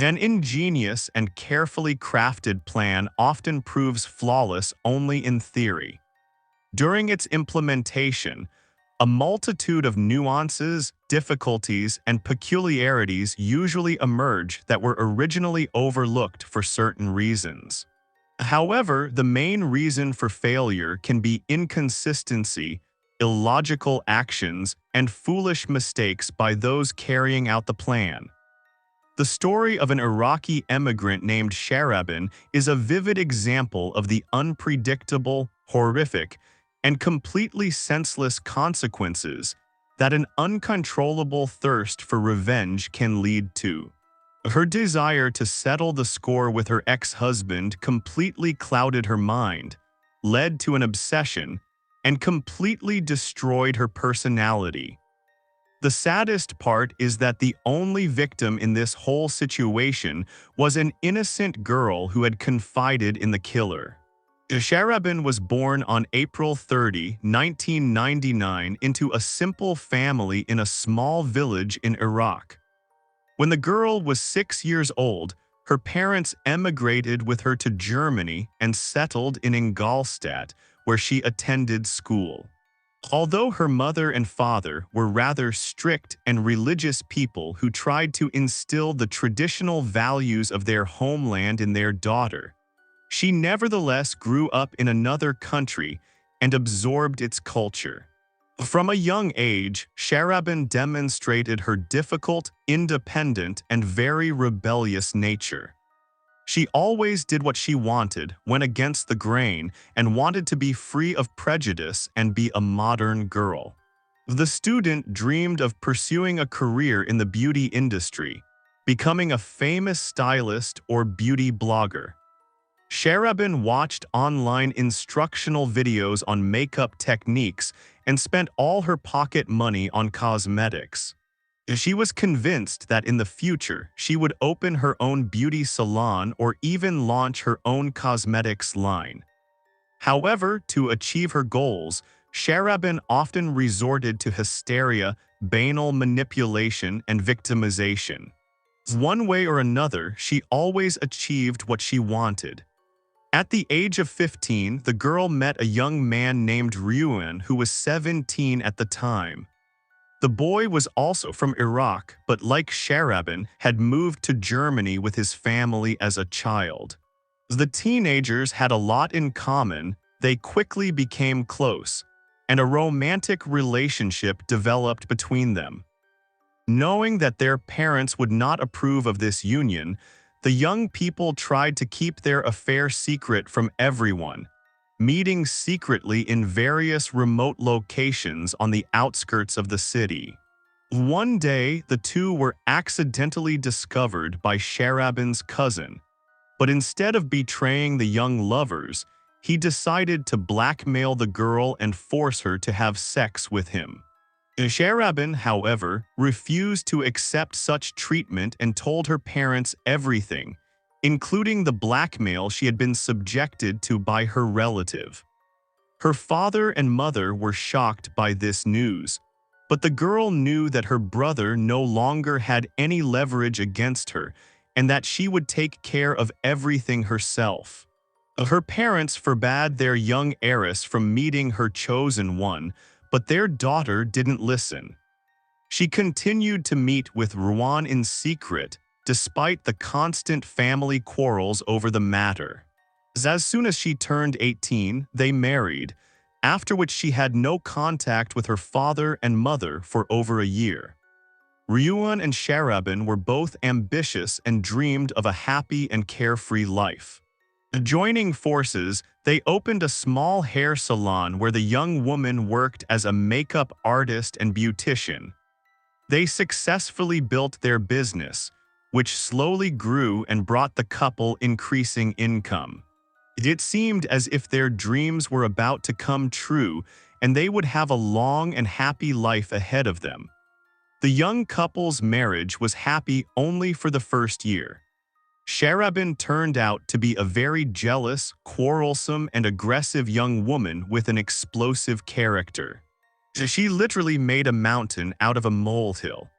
An ingenious and carefully crafted plan often proves flawless only in theory. During its implementation, a multitude of nuances, difficulties, and peculiarities usually emerge that were originally overlooked for certain reasons. However, the main reason for failure can be inconsistency, illogical actions, and foolish mistakes by those carrying out the plan. The story of an Iraqi emigrant named Sharaban is a vivid example of the unpredictable, horrific, and completely senseless consequences that an uncontrollable thirst for revenge can lead to. Her desire to settle the score with her ex-husband completely clouded her mind, led to an obsession, and completely destroyed her personality. The saddest part is that the only victim in this whole situation was an innocent girl who had confided in the killer. Sharaban was born on April 30, 1999, into a simple family in a small village in Iraq. When the girl was 6 years old, her parents emigrated with her to Germany and settled in Ingolstadt, where she attended school. Although her mother and father were rather strict and religious people who tried to instill the traditional values of their homeland in their daughter, she nevertheless grew up in another country and absorbed its culture. From a young age, Sharaban demonstrated her difficult, independent, and very rebellious nature. She always did what she wanted, went against the grain, and wanted to be free of prejudice and be a modern girl. The student dreamed of pursuing a career in the beauty industry, becoming a famous stylist or beauty blogger. Sharaban watched online instructional videos on makeup techniques and spent all her pocket money on cosmetics. She was convinced that in the future she would open her own beauty salon or even launch her own cosmetics line. However, to achieve her goals, Sharaban often resorted to hysteria, banal manipulation, and victimization. One way or another, she always achieved what she wanted. At the age of 15, the girl met a young man named Ruan who was 17 at the time. The boy was also from Iraq, but like Sharaban, had moved to Germany with his family as a child. The teenagers had a lot in common, they quickly became close, and a romantic relationship developed between them. Knowing that their parents would not approve of this union, the young people tried to keep their affair secret from everyone, meeting secretly in various remote locations on the outskirts of the city. One day, the two were accidentally discovered by Sharaban's cousin, but instead of betraying the young lovers, he decided to blackmail the girl and force her to have sex with him. Sharaban, however, refused to accept such treatment and told her parents everything, including the blackmail she had been subjected to by her relative. Her father and mother were shocked by this news, but the girl knew that her brother no longer had any leverage against her and that she would take care of everything herself. Her parents forbade their young heiress from meeting her chosen one, but their daughter didn't listen. She continued to meet with Ruan in secret, despite the constant family quarrels over the matter. As soon as she turned 18, they married, after which she had no contact with her father and mother for over a year. Ruan and Sharaban were both ambitious and dreamed of a happy and carefree life. Joining forces, they opened a small hair salon where the young woman worked as a makeup artist and beautician. They successfully built their business, which slowly grew and brought the couple increasing income. It seemed as if their dreams were about to come true and they would have a long and happy life ahead of them. The young couple's marriage was happy only for the first year. Sharaban turned out to be a very jealous, quarrelsome, and aggressive young woman with an explosive character. She literally made a mountain out of a molehill.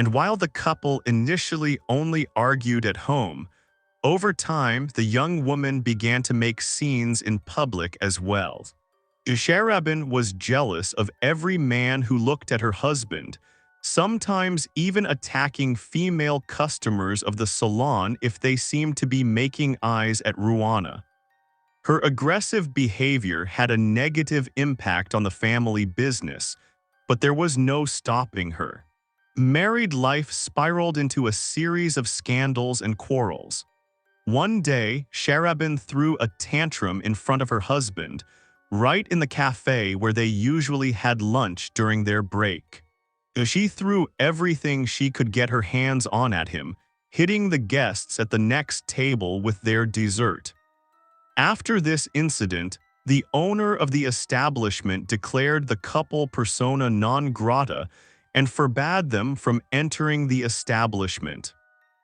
And while the couple initially only argued at home, over time the young woman began to make scenes in public as well. Sharaban was jealous of every man who looked at her husband, sometimes even attacking female customers of the salon if they seemed to be making eyes at Ruana. Her aggressive behavior had a negative impact on the family business, but there was no stopping her. Married life spiraled into a series of scandals and quarrels. One day, Sharaban threw a tantrum in front of her husband, right in the cafe where they usually had lunch during their break. She threw everything she could get her hands on at him, hitting the guests at the next table with their dessert. After this incident, the owner of the establishment declared the couple persona non grata and forbade them from entering the establishment.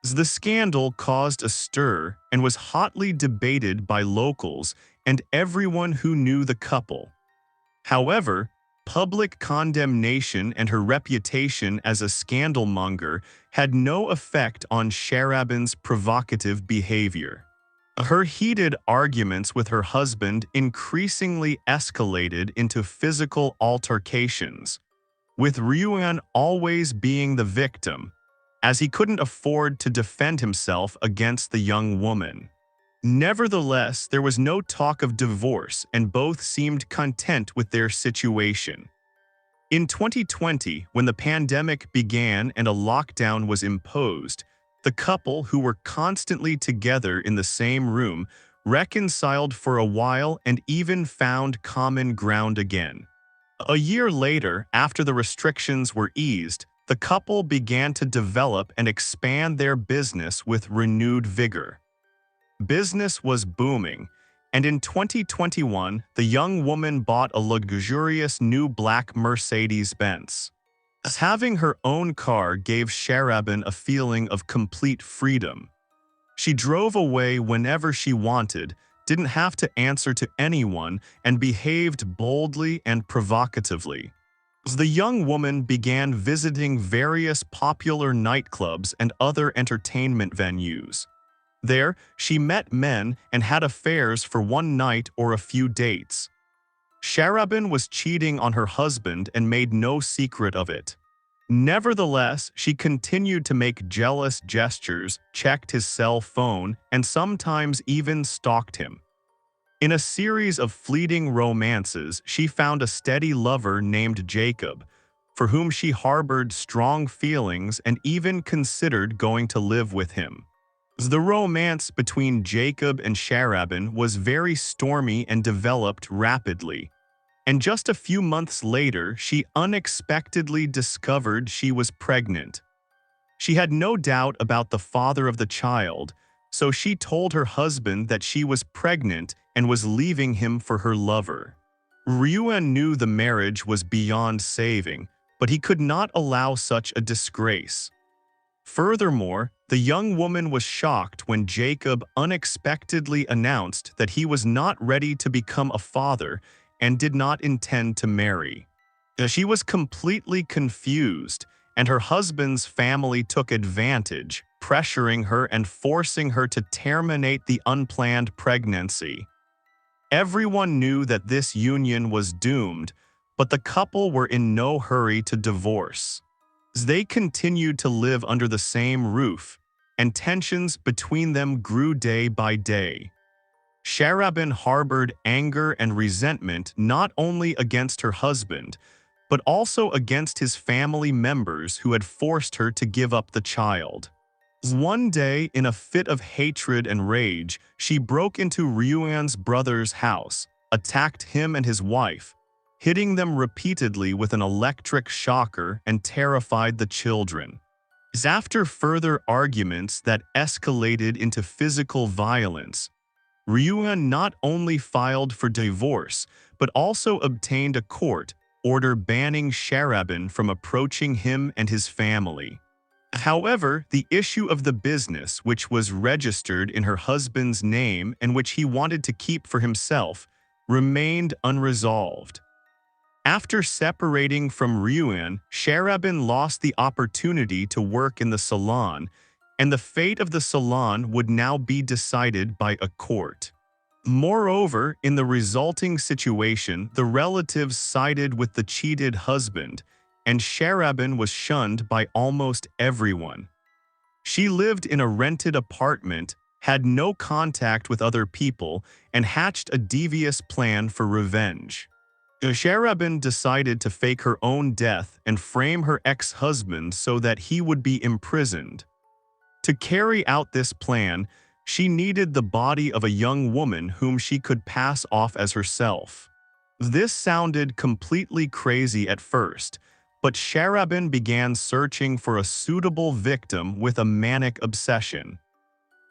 The scandal caused a stir and was hotly debated by locals and everyone who knew the couple. However, public condemnation and her reputation as a scandalmonger had no effect on Sharaban's provocative behavior. Her heated arguments with her husband increasingly escalated into physical altercations, with Ruan always being the victim, as he couldn't afford to defend himself against the young woman. Nevertheless, there was no talk of divorce and both seemed content with their situation. In 2020, when the pandemic began and a lockdown was imposed, the couple, who were constantly together in the same room, reconciled for a while and even found common ground again. A year later, after the restrictions were eased, the couple began to develop and expand their business with renewed vigor. Business was booming, and in 2021, the young woman bought a luxurious new black Mercedes-Benz. Having her own car gave Sharaban a feeling of complete freedom. She drove away whenever she wanted, didn't have to answer to anyone, and behaved boldly and provocatively. The young woman began visiting various popular nightclubs and other entertainment venues. There, she met men and had affairs for one night or a few dates. Sharaban was cheating on her husband and made no secret of it. Nevertheless, she continued to make jealous gestures, checked his cell phone, and sometimes even stalked him. In a series of fleeting romances, she found a steady lover named Jacob, for whom she harbored strong feelings and even considered going to live with him. The romance between Jacob and Sharaban was very stormy and developed rapidly. And just a few months later, she unexpectedly discovered she was pregnant. She had no doubt about the father of the child, so she told her husband that she was pregnant and was leaving him for her lover. Ruan knew the marriage was beyond saving, but he could not allow such a disgrace. Furthermore, the young woman was shocked when Jacob unexpectedly announced that he was not ready to become a father and did not intend to marry. She was completely confused, and her husband's family took advantage, pressuring her and forcing her to terminate the unplanned pregnancy. Everyone knew that this union was doomed, but the couple were in no hurry to divorce. They continued to live under the same roof, and tensions between them grew day by day. Sharaban harbored anger and resentment not only against her husband, but also against his family members who had forced her to give up the child. One day, in a fit of hatred and rage, she broke into Ruan's brother's house, attacked him and his wife, hitting them repeatedly with an electric shocker, and terrified the children. After further arguments that escalated into physical violence, Ruan not only filed for divorce, but also obtained a court order banning Sharaban from approaching him and his family. However, the issue of the business, which was registered in her husband's name and which he wanted to keep for himself, remained unresolved. After separating from Ruan, Sharaban lost the opportunity to work in the salon, and the fate of the salon would now be decided by a court. Moreover, in the resulting situation, the relatives sided with the cheated husband, and Sharaban was shunned by almost everyone. She lived in a rented apartment, had no contact with other people, and hatched a devious plan for revenge. Sharaban decided to fake her own death and frame her ex-husband so that he would be imprisoned. To carry out this plan, she needed the body of a young woman whom she could pass off as herself. This sounded completely crazy at first, but Sharaban began searching for a suitable victim with a manic obsession.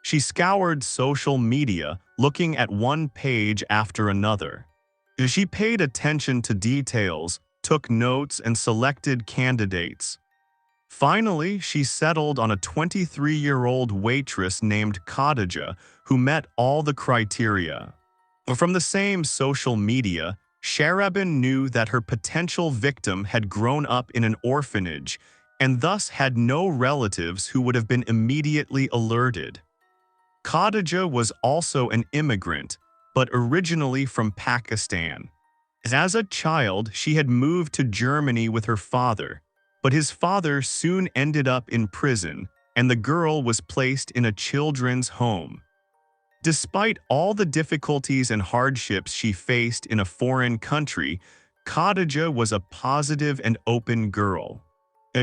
She scoured social media, looking at one page after another. She paid attention to details, took notes, and selected candidates. Finally, she settled on a 23-year-old waitress named Khadidja who met all the criteria. From the same social media, Sharaban knew that her potential victim had grown up in an orphanage and thus had no relatives who would have been immediately alerted. Khadidja was also an immigrant, but originally from Pakistan. As a child, she had moved to Germany with her father, but his father soon ended up in prison, and the girl was placed in a children's home. Despite all the difficulties and hardships she faced in a foreign country, Khadidja was a positive and open girl.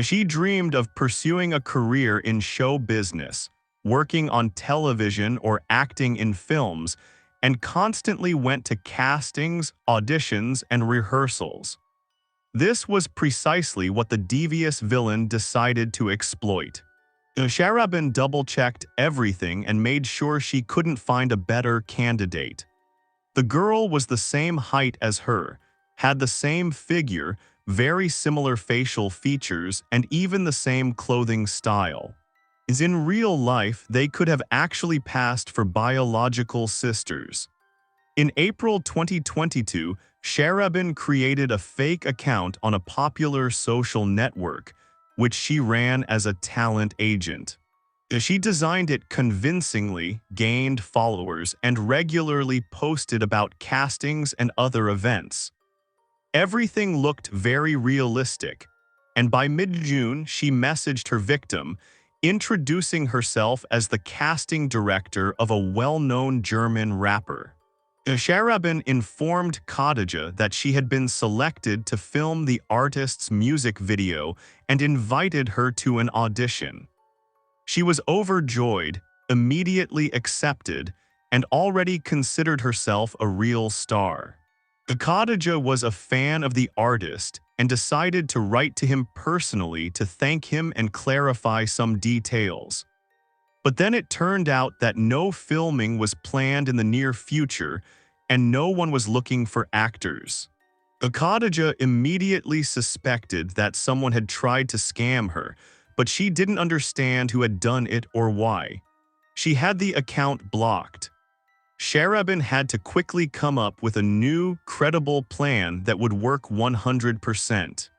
She dreamed of pursuing a career in show business, working on television or acting in films, and constantly went to castings, auditions, and rehearsals. This was precisely what the devious villain decided to exploit. Sharaban double-checked everything and made sure she couldn't find a better candidate. The girl was the same height as her, had the same figure, very similar facial features, and even the same clothing style. As in real life, they could have actually passed for biological sisters. In April 2022, Sharaban created a fake account on a popular social network, which she ran as a talent agent. She designed it convincingly, gained followers, and regularly posted about castings and other events. Everything looked very realistic, and by mid-June she messaged her victim, introducing herself as the casting director of a well-known German rapper. Sharaban informed Khadidja that she had been selected to film the artist's music video and invited her to an audition. She was overjoyed, immediately accepted, and already considered herself a real star. Khadidja was a fan of the artist and decided to write to him personally to thank him and clarify some details. But then it turned out that no filming was planned in the near future and no one was looking for actors. Khadidja immediately suspected that someone had tried to scam her, but she didn't understand who had done it or why. She had the account blocked. Sharaban had to quickly come up with a new, credible plan that would work 100%.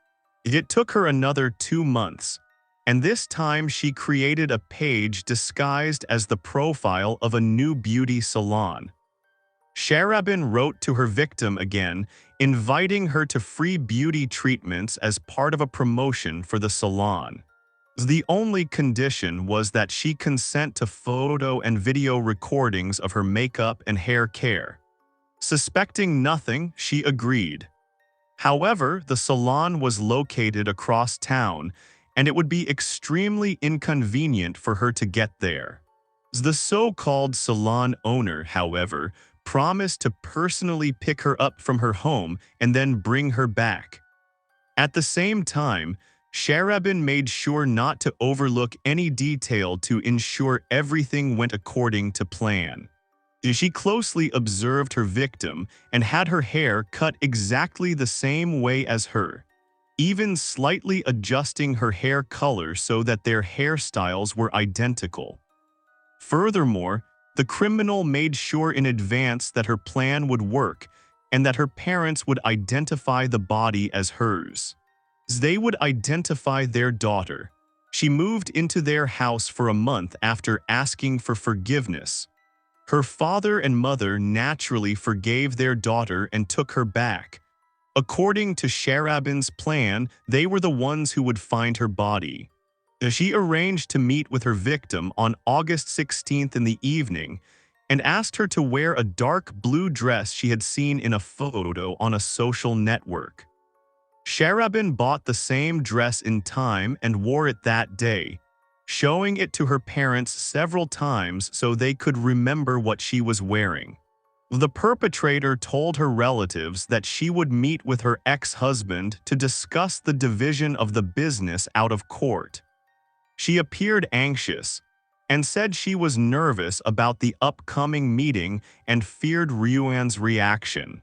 It took her another 2 months, and this time she created a page disguised as the profile of a new beauty salon. Sharaban wrote to her victim again, inviting her to free beauty treatments as part of a promotion for the salon. The only condition was that she consent to photo and video recordings of her makeup and hair care. Suspecting nothing, she agreed. However, the salon was located across town, and it would be extremely inconvenient for her to get there. The so-called salon owner, however, promised to personally pick her up from her home and then bring her back. At the same time, Sharaban made sure not to overlook any detail to ensure everything went according to plan. She closely observed her victim and had her hair cut exactly the same way as her, even slightly adjusting her hair color so that their hairstyles were identical. Furthermore, the criminal made sure in advance that her plan would work, and that her parents would identify the body as hers. They would identify their daughter. She moved into their house for a month after asking for forgiveness. Her father and mother naturally forgave their daughter and took her back. According to Sharaban's plan, they were the ones who would find her body. She arranged to meet with her victim on August 16th in the evening and asked her to wear a dark blue dress she had seen in a photo on a social network. Sharaban bought the same dress in time and wore it that day, showing it to her parents several times so they could remember what she was wearing. The perpetrator told her relatives that she would meet with her ex-husband to discuss the division of the business out of court. She appeared anxious and said she was nervous about the upcoming meeting and feared Ruan's reaction.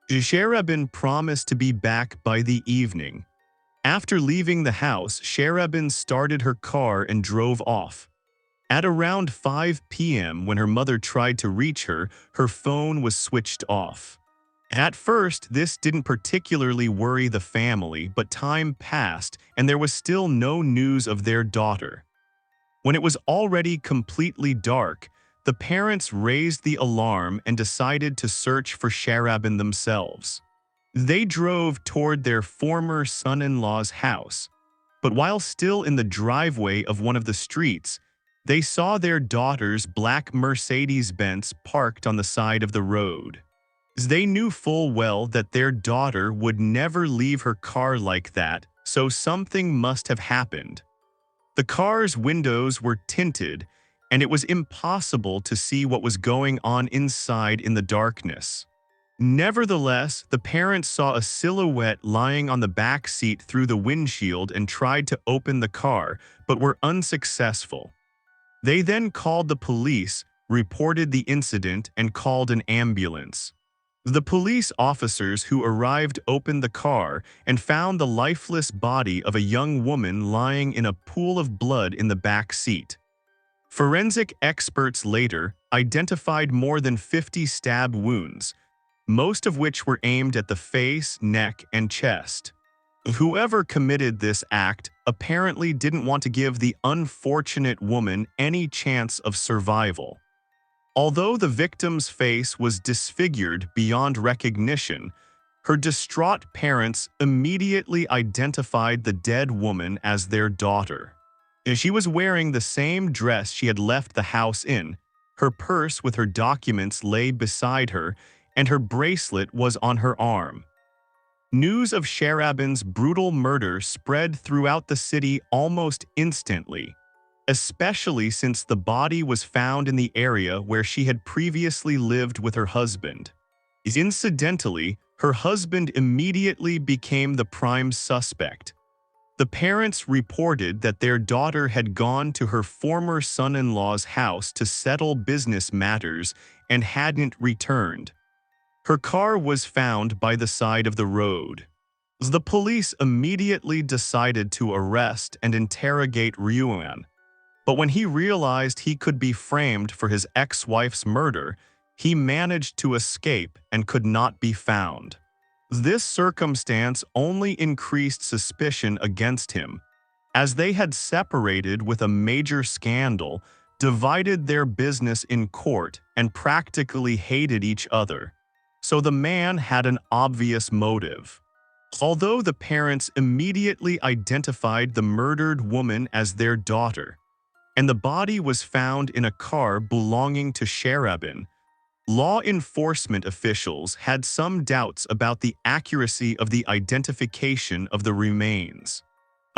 Sharaban promised to be back by the evening. After leaving the house, Sharaban started her car and drove off. At around 5 p.m., when her mother tried to reach her, her phone was switched off. At first, this didn't particularly worry the family, but time passed and there was still no news of their daughter. When it was already completely dark, the parents raised the alarm and decided to search for Sharaban themselves. They drove toward their former son-in-law's house, but while still in the driveway of one of the streets, they saw their daughter's black Mercedes-Benz parked on the side of the road. They knew full well that their daughter would never leave her car like that, so something must have happened. The car's windows were tinted, and it was impossible to see what was going on inside in the darkness. Nevertheless, the parents saw a silhouette lying on the back seat through the windshield and tried to open the car, but were unsuccessful. They then called the police, reported the incident, and called an ambulance. The police officers who arrived opened the car and found the lifeless body of a young woman lying in a pool of blood in the back seat. Forensic experts later identified more than 50 stab wounds, most of which were aimed at the face, neck, and chest. Whoever committed this act apparently didn't want to give the unfortunate woman any chance of survival. Although the victim's face was disfigured beyond recognition, her distraught parents immediately identified the dead woman as their daughter. She was wearing the same dress she had left the house in, her purse with her documents lay beside her, and her bracelet was on her arm. News of Sharaban's brutal murder spread throughout the city almost instantly, especially since the body was found in the area where she had previously lived with her husband. Incidentally, her husband immediately became the prime suspect. The parents reported that their daughter had gone to her former son-in-law's house to settle business matters and hadn't returned. Her car was found by the side of the road. The police immediately decided to arrest and interrogate Ruan, but when he realized he could be framed for his ex-wife's murder, he managed to escape and could not be found. This circumstance only increased suspicion against him, as they had separated with a major scandal, divided their business in court, and practically hated each other. So the man had an obvious motive. Although the parents immediately identified the murdered woman as their daughter, and the body was found in a car belonging to Sharaban, law enforcement officials had some doubts about the accuracy of the identification of the remains.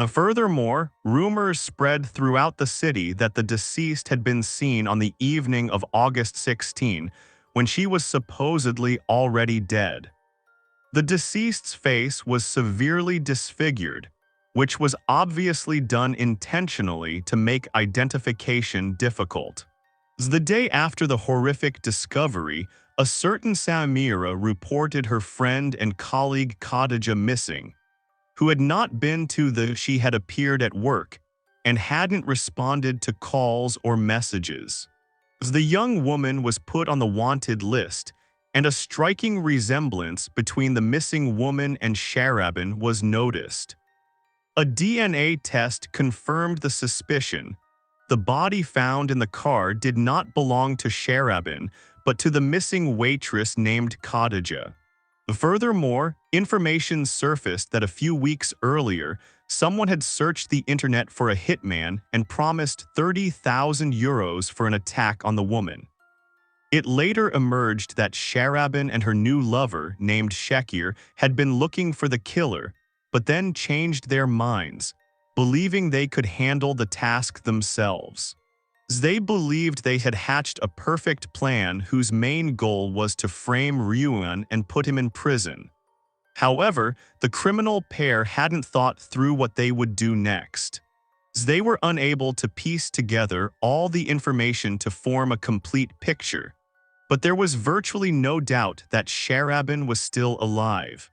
Furthermore, rumors spread throughout the city that the deceased had been seen on the evening of August 16, when she was supposedly already dead. The deceased's face was severely disfigured, which was obviously done intentionally to make identification difficult. The day after the horrific discovery, a certain Samira reported her friend and colleague Khadidja missing, who had not been to the she had appeared at work and hadn't responded to calls or messages. The young woman was put on the wanted list, and a striking resemblance between the missing woman and Sharaban was noticed. A DNA test confirmed the suspicion. The body found in the car did not belong to Sharaban, but to the missing waitress named Khadidja. Furthermore, information surfaced that a few weeks earlier, someone had searched the internet for a hitman and promised €30,000 for an attack on the woman. It later emerged that Sharaban and her new lover, named Shekir, had been looking for the killer, but then changed their minds, believing they could handle the task themselves. They believed they had hatched a perfect plan whose main goal was to frame Ruan and put him in prison. However, the criminal pair hadn't thought through what they would do next. They were unable to piece together all the information to form a complete picture, but there was virtually no doubt that Sharaban was still alive.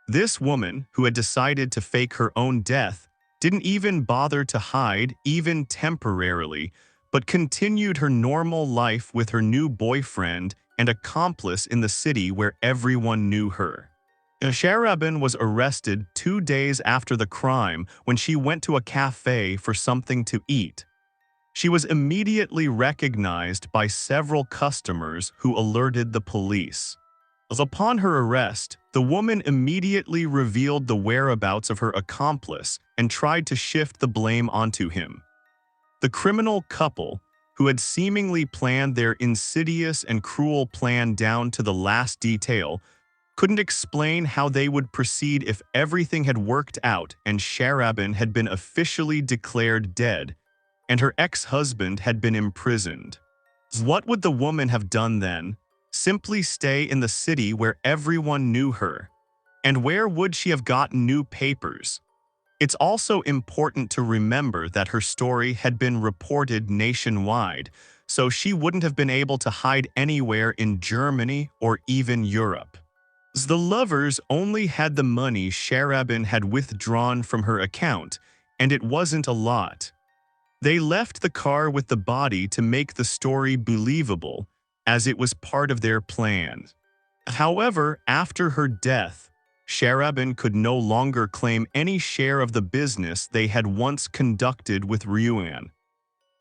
This woman, who had decided to fake her own death, didn't even bother to hide, even temporarily, but continued her normal life with her new boyfriend and accomplice in the city where everyone knew her. Sharaban was arrested 2 days after the crime when she went to a cafe for something to eat. She was immediately recognized by several customers who alerted the police. Upon her arrest, the woman immediately revealed the whereabouts of her accomplice and tried to shift the blame onto him. The criminal couple, who had seemingly planned their insidious and cruel plan down to the last detail, couldn't explain how they would proceed if everything had worked out and Sharaban had been officially declared dead, and her ex-husband had been imprisoned. What would the woman have done then? Simply stay in the city where everyone knew her. And where would she have gotten new papers? It's also important to remember that her story had been reported nationwide, so she wouldn't have been able to hide anywhere in Germany or even Europe. The lovers only had the money Sharaban had withdrawn from her account, and it wasn't a lot. They left the car with the body to make the story believable, as it was part of their plan. However, after her death, Sharaban could no longer claim any share of the business they had once conducted with Ruan.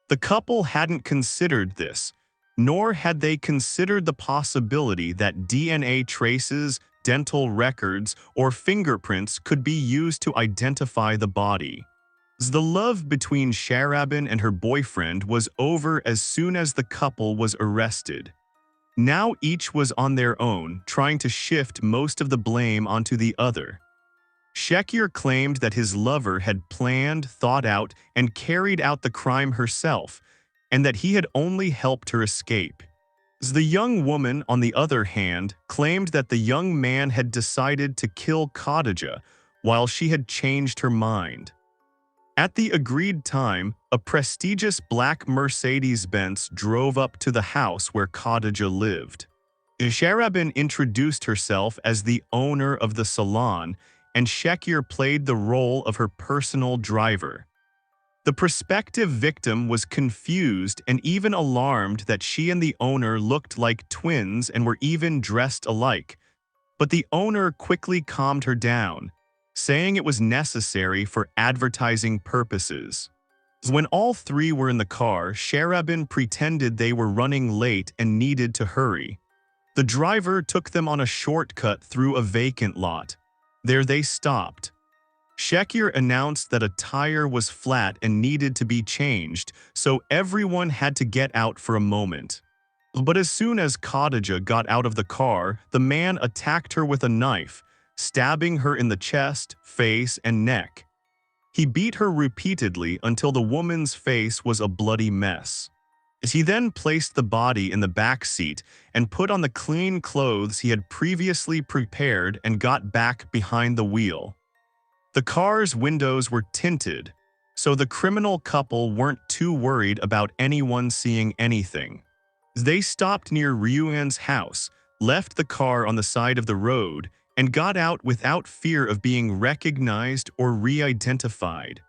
The couple hadn't considered this, nor had they considered the possibility that DNA traces, dental records, or fingerprints could be used to identify the body. The love between Sharaban and her boyfriend was over as soon as the couple was arrested. Now each was on their own, trying to shift most of the blame onto the other. Shekir claimed that his lover had planned, thought out, and carried out the crime herself, and that he had only helped her escape. The young woman, on the other hand, claimed that the young man had decided to kill Khadidja, while she had changed her mind. At the agreed time, a prestigious black Mercedes-Benz drove up to the house where Khadidja lived. Sharaban introduced herself as the owner of the salon, and Shekir played the role of her personal driver. The prospective victim was confused and even alarmed that she and the owner looked like twins and were even dressed alike, but the owner quickly calmed her down, saying it was necessary for advertising purposes. When all three were in the car, Sharaban pretended they were running late and needed to hurry. The driver took them on a shortcut through a vacant lot. There they stopped. Shekir announced that a tire was flat and needed to be changed, so everyone had to get out for a moment. But as soon as Khadidja got out of the car, the man attacked her with a knife, stabbing her in the chest, face, and neck. He beat her repeatedly until the woman's face was a bloody mess. He then placed the body in the back seat and put on the clean clothes he had previously prepared and got back behind the wheel. The car's windows were tinted, so the criminal couple weren't too worried about anyone seeing anything. They stopped near Ruan's house, left the car on the side of the road, and got out without fear of being recognized or re-identified.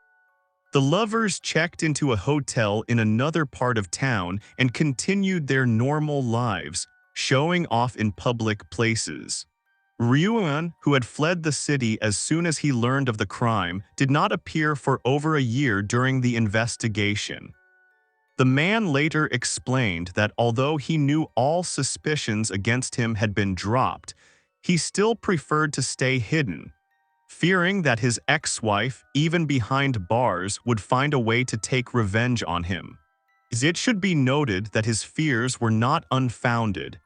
The lovers checked into a hotel in another part of town and continued their normal lives, showing off in public places. Ruan, who had fled the city as soon as he learned of the crime, did not appear for over a year during the investigation. The man later explained that although he knew all suspicions against him had been dropped, he still preferred to stay hidden, fearing that his ex-wife, even behind bars, would find a way to take revenge on him. It should be noted that his fears were not unfounded,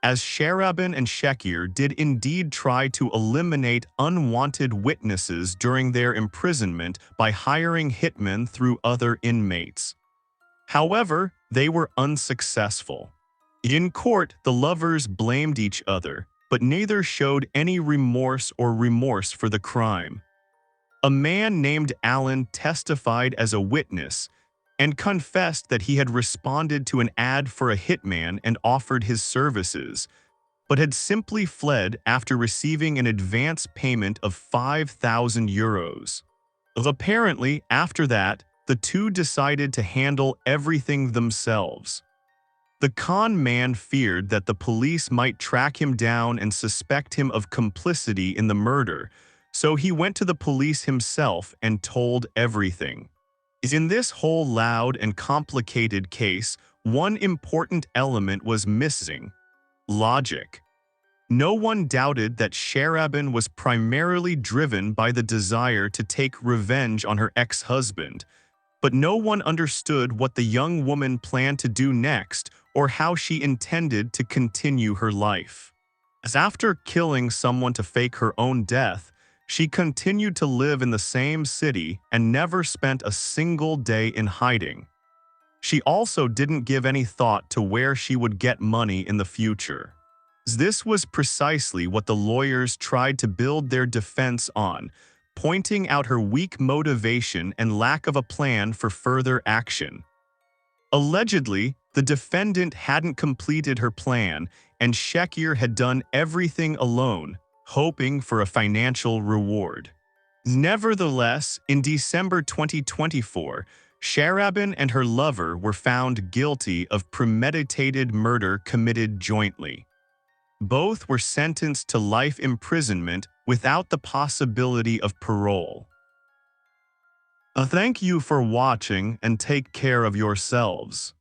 as Sharaban and Shekir did indeed try to eliminate unwanted witnesses during their imprisonment by hiring hitmen through other inmates. However, they were unsuccessful. In court, the lovers blamed each other, but neither showed any remorse for the crime. A man named Alan testified as a witness and confessed that he had responded to an ad for a hitman and offered his services, but had simply fled after receiving an advance payment of €5,000. Apparently, after that, the two decided to handle everything themselves. The con man feared that the police might track him down and suspect him of complicity in the murder, so he went to the police himself and told everything. In this whole loud and complicated case, one important element was missing: logic. No one doubted that Sharaban was primarily driven by the desire to take revenge on her ex-husband, but no one understood what the young woman planned to do next or how she intended to continue her life. As after killing someone to fake her own death, she continued to live in the same city and never spent a single day in hiding. She also didn't give any thought to where she would get money in the future. This was precisely what the lawyers tried to build their defense on, pointing out her weak motivation and lack of a plan for further action. Allegedly, the defendant hadn't completed her plan, and Shekir had done everything alone, hoping for a financial reward. Nevertheless, in December 2024, Sharaban and her lover were found guilty of premeditated murder committed jointly. Both were sentenced to life imprisonment without the possibility of parole. Thank you for watching and take care of yourselves.